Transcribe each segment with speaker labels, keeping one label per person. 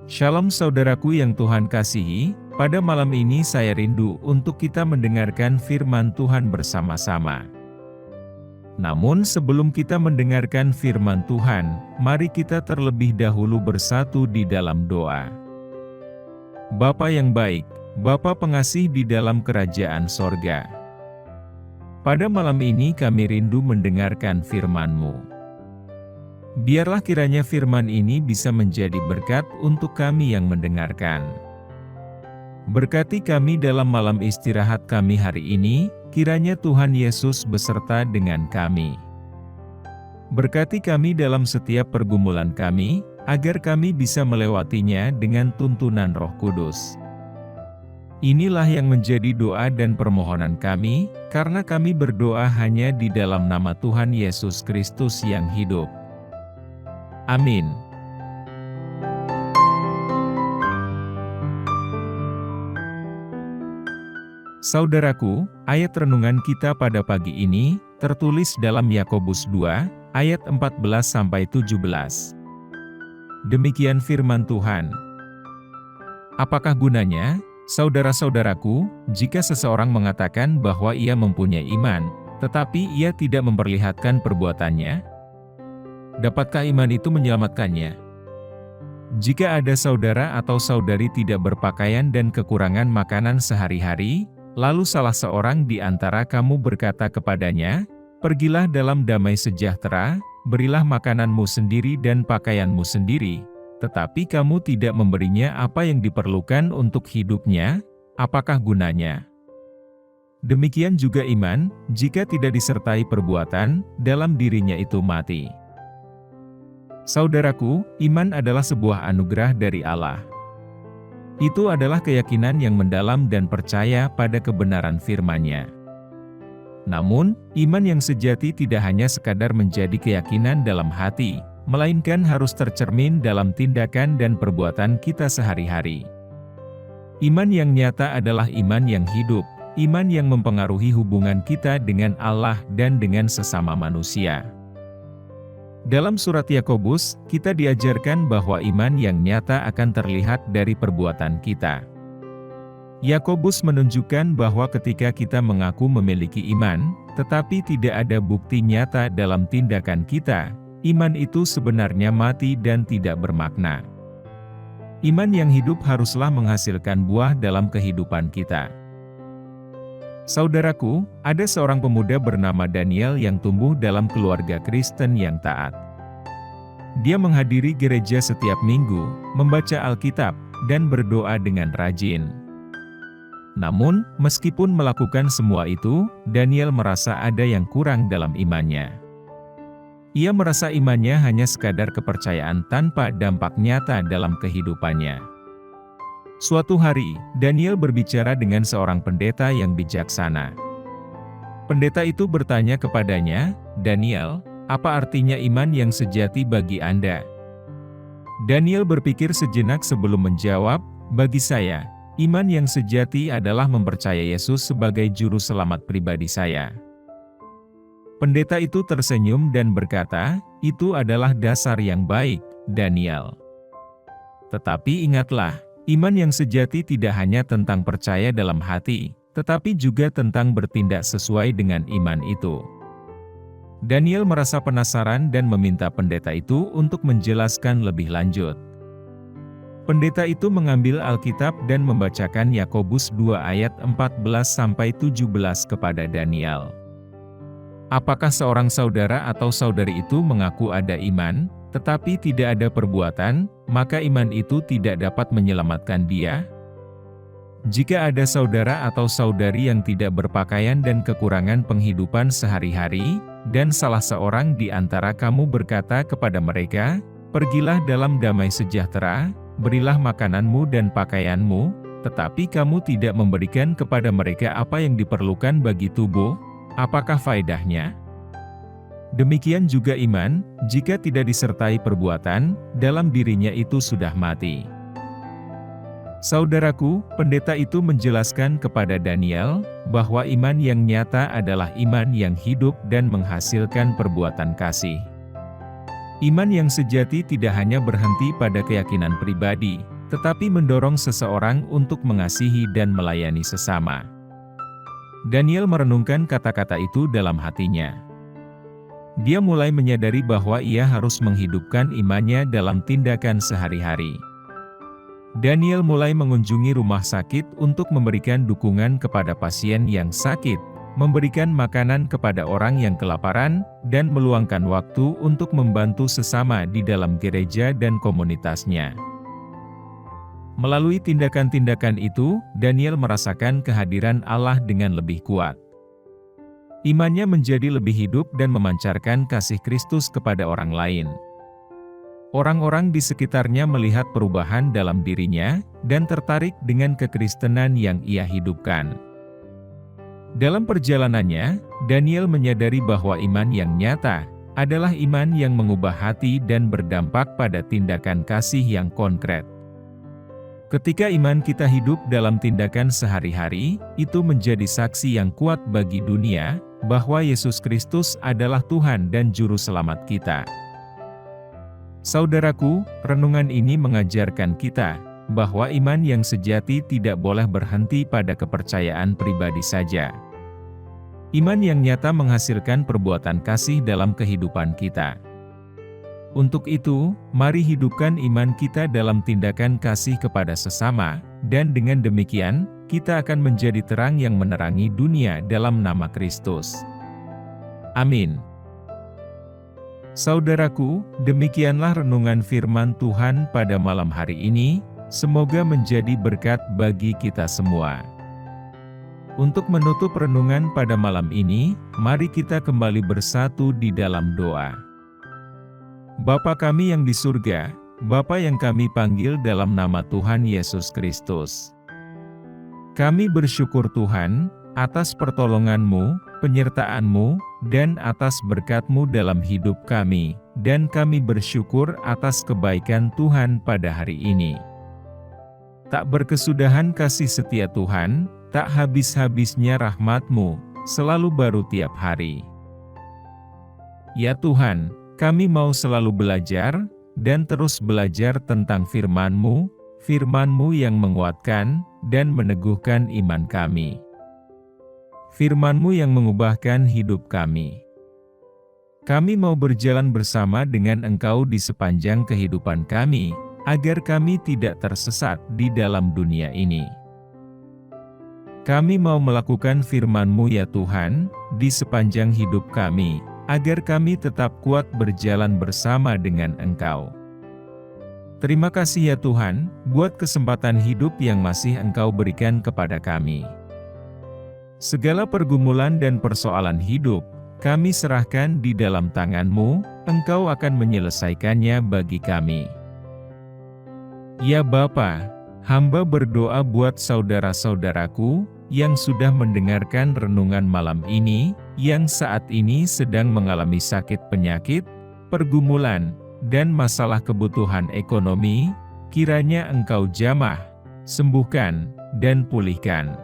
Speaker 1: Shalom saudaraku yang Tuhan kasihi, pada malam ini saya rindu untuk kita mendengarkan firman Tuhan bersama-sama. Namun sebelum kita mendengarkan firman Tuhan, mari kita terlebih dahulu bersatu di dalam doa. Bapa yang baik, Bapa pengasih di dalam kerajaan sorga. Pada malam ini kami rindu mendengarkan firman-Mu. Biarlah kiranya firman ini bisa menjadi berkat untuk kami yang mendengarkan. Berkati kami dalam malam istirahat kami hari ini, kiranya Tuhan Yesus beserta dengan kami. Berkati kami dalam setiap pergumulan kami, agar kami bisa melewatinya dengan tuntunan Roh Kudus. Inilah yang menjadi doa dan permohonan kami, karena kami berdoa hanya di dalam nama Tuhan Yesus Kristus yang hidup. Amin. Saudaraku, ayat renungan kita pada pagi ini tertulis dalam Yakobus 2 ayat 14-17. Demikian firman Tuhan. Apakah gunanya, saudara-saudaraku, jika seseorang mengatakan bahwa ia mempunyai iman, tetapi ia tidak memperlihatkan perbuatannya? Dapatkah iman itu menyelamatkannya? Jika ada saudara atau saudari tidak berpakaian dan kekurangan makanan sehari-hari, lalu salah seorang di antara kamu berkata kepadanya, "Pergilah dalam damai sejahtera, berilah makananmu sendiri dan pakaianmu sendiri," tetapi kamu tidak memberinya apa yang diperlukan untuk hidupnya, apakah gunanya? Demikian juga iman, jika tidak disertai perbuatan, dalam dirinya itu mati. Saudaraku, iman adalah sebuah anugerah dari Allah. Itu adalah keyakinan yang mendalam dan percaya pada kebenaran firman-Nya. Namun, iman yang sejati tidak hanya sekadar menjadi keyakinan dalam hati, melainkan harus tercermin dalam tindakan dan perbuatan kita sehari-hari. Iman yang nyata adalah iman yang hidup, iman yang mempengaruhi hubungan kita dengan Allah dan dengan sesama manusia. Dalam surat Yakobus, kita diajarkan bahwa iman yang nyata akan terlihat dari perbuatan kita. Yakobus menunjukkan bahwa ketika kita mengaku memiliki iman, tetapi tidak ada bukti nyata dalam tindakan kita, iman itu sebenarnya mati dan tidak bermakna. Iman yang hidup haruslah menghasilkan buah dalam kehidupan kita. Saudaraku, ada seorang pemuda bernama Daniel yang tumbuh dalam keluarga Kristen yang taat. Dia menghadiri gereja setiap minggu, membaca Alkitab, dan berdoa dengan rajin. Namun, meskipun melakukan semua itu, Daniel merasa ada yang kurang dalam imannya. Ia merasa imannya hanya sekadar kepercayaan tanpa dampak nyata dalam kehidupannya. Suatu hari, Daniel berbicara dengan seorang pendeta yang bijaksana. Pendeta itu bertanya kepadanya, "Daniel, apa artinya iman yang sejati bagi Anda?" Daniel berpikir sejenak sebelum menjawab, "Bagi saya, iman yang sejati adalah mempercayai Yesus sebagai juru selamat pribadi saya." Pendeta itu tersenyum dan berkata, "Itu adalah dasar yang baik, Daniel. Tetapi ingatlah, iman yang sejati tidak hanya tentang percaya dalam hati, tetapi juga tentang bertindak sesuai dengan iman itu." Daniel merasa penasaran dan meminta pendeta itu untuk menjelaskan lebih lanjut. Pendeta itu mengambil Alkitab dan membacakan Yakobus 2 ayat 14-17 kepada Daniel. Apakah seorang saudara atau saudari itu mengaku ada iman, tetapi tidak ada perbuatan, maka iman itu tidak dapat menyelamatkan dia? Jika ada saudara atau saudari yang tidak berpakaian dan kekurangan penghidupan sehari-hari, dan salah seorang di antara kamu berkata kepada mereka, "Pergilah dalam damai sejahtera, berilah makananmu dan pakaianmu," tetapi kamu tidak memberikan kepada mereka apa yang diperlukan bagi tubuh, apakah faedahnya? Demikian juga iman, jika tidak disertai perbuatan, dalam dirinya itu sudah mati. Saudaraku, pendeta itu menjelaskan kepada Daniel, bahwa iman yang nyata adalah iman yang hidup dan menghasilkan perbuatan kasih. Iman yang sejati tidak hanya berhenti pada keyakinan pribadi, tetapi mendorong seseorang untuk mengasihi dan melayani sesama. Daniel merenungkan kata-kata itu dalam hatinya. Dia mulai menyadari bahwa ia harus menghidupkan imannya dalam tindakan sehari-hari. Daniel mulai mengunjungi rumah sakit untuk memberikan dukungan kepada pasien yang sakit, memberikan makanan kepada orang yang kelaparan, dan meluangkan waktu untuk membantu sesama di dalam gereja dan komunitasnya. Melalui tindakan-tindakan itu, Daniel merasakan kehadiran Allah dengan lebih kuat. Imannya menjadi lebih hidup dan memancarkan kasih Kristus kepada orang lain. Orang-orang di sekitarnya melihat perubahan dalam dirinya, dan tertarik dengan kekristenan yang ia hidupkan. Dalam perjalanannya, Daniel menyadari bahwa iman yang nyata adalah iman yang mengubah hati dan berdampak pada tindakan kasih yang konkret. Ketika iman kita hidup dalam tindakan sehari-hari, itu menjadi saksi yang kuat bagi dunia, bahwa Yesus Kristus adalah Tuhan dan Juru Selamat kita. Saudaraku, renungan ini mengajarkan kita, bahwa iman yang sejati tidak boleh berhenti pada kepercayaan pribadi saja. Iman yang nyata menghasilkan perbuatan kasih dalam kehidupan kita. Untuk itu, mari hidupkan iman kita dalam tindakan kasih kepada sesama, dan dengan demikian, kita akan menjadi terang yang menerangi dunia dalam nama Kristus. Amin. Saudaraku, demikianlah renungan firman Tuhan pada malam hari ini, semoga menjadi berkat bagi kita semua. Untuk menutup renungan pada malam ini, mari kita kembali bersatu di dalam doa. Bapa kami yang di surga, Bapa yang kami panggil dalam nama Tuhan Yesus Kristus. Kami bersyukur Tuhan, atas pertolongan-Mu, penyertaan-Mu, dan atas berkat-Mu dalam hidup kami, dan kami bersyukur atas kebaikan Tuhan pada hari ini. Tak berkesudahan kasih setia Tuhan, tak habis-habisnya rahmat-Mu, selalu baru tiap hari. Ya Tuhan, kami mau selalu belajar, dan terus belajar tentang firman-Mu, firman-Mu yang menguatkan, dan meneguhkan iman kami. Firman-Mu yang mengubahkan hidup kami. Kami mau berjalan bersama dengan Engkau di sepanjang kehidupan kami, agar kami tidak tersesat di dalam dunia ini. Kami mau melakukan firman-Mu ya Tuhan, di sepanjang hidup kami, agar kami tetap kuat berjalan bersama dengan Engkau. Terima kasih ya Tuhan, buat kesempatan hidup yang masih Engkau berikan kepada kami. Segala pergumulan dan persoalan hidup, kami serahkan di dalam tangan-Mu, Engkau akan menyelesaikannya bagi kami. Ya Bapa, hamba berdoa buat saudara-saudaraku, yang sudah mendengarkan renungan malam ini, yang saat ini sedang mengalami sakit penyakit, pergumulan, dan masalah kebutuhan ekonomi, kiranya Engkau jamah, sembuhkan, dan pulihkan.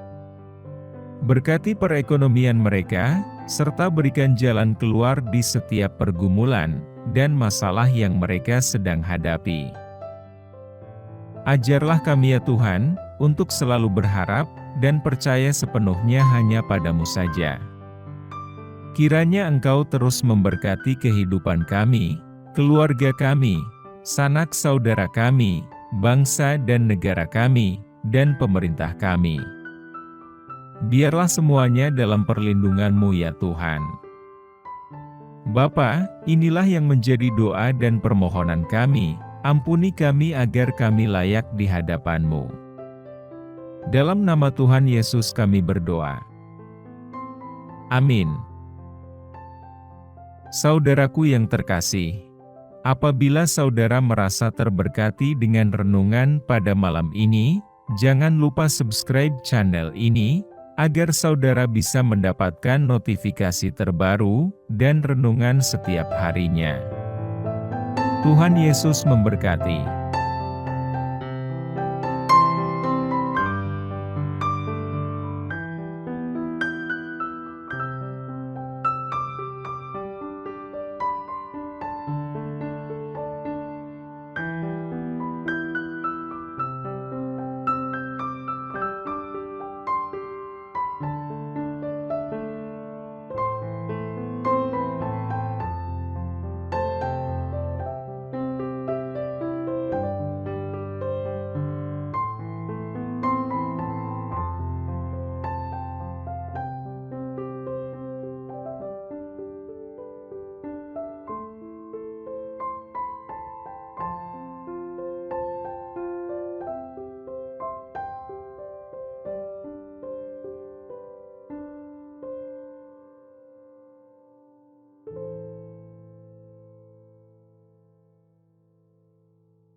Speaker 1: Berkati perekonomian mereka, serta berikan jalan keluar di setiap pergumulan, dan masalah yang mereka sedang hadapi. Ajarlah kami ya Tuhan, untuk selalu berharap, dan percaya sepenuhnya hanya padamu saja. Kiranya Engkau terus memberkati kehidupan kami, keluarga kami, sanak saudara kami, bangsa dan negara kami, dan pemerintah kami. Biarlah semuanya dalam perlindungan-Mu ya Tuhan. Bapa, inilah yang menjadi doa dan permohonan kami, ampuni kami agar kami layak di hadapan-Mu. Dalam nama Tuhan Yesus kami berdoa. Amin. Saudaraku yang terkasih, apabila saudara merasa terberkati dengan renungan pada malam ini, jangan lupa subscribe channel ini, agar saudara bisa mendapatkan notifikasi terbaru, dan renungan setiap harinya. Tuhan Yesus memberkati.